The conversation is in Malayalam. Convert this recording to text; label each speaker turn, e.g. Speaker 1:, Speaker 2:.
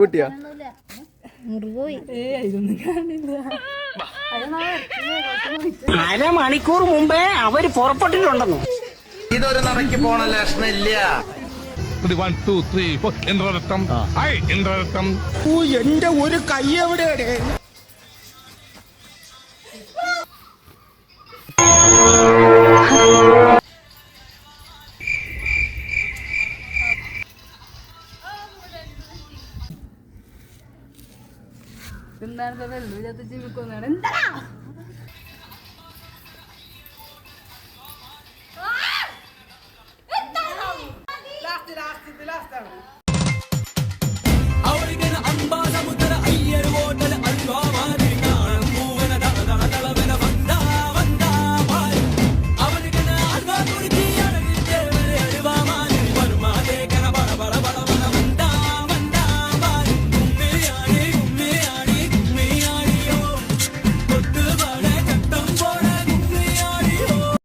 Speaker 1: കുട്ടിയാ
Speaker 2: അരമണിക്കൂർ മുമ്പേ അവര് പുറപ്പെട്ടിട്ടുണ്ടെന്നു.
Speaker 3: ഇതൊരു നടക്ക് പോണ ലക്ഷണില്ല.
Speaker 2: എന്റെ ഒരു കൈ എവിടെയാണ്?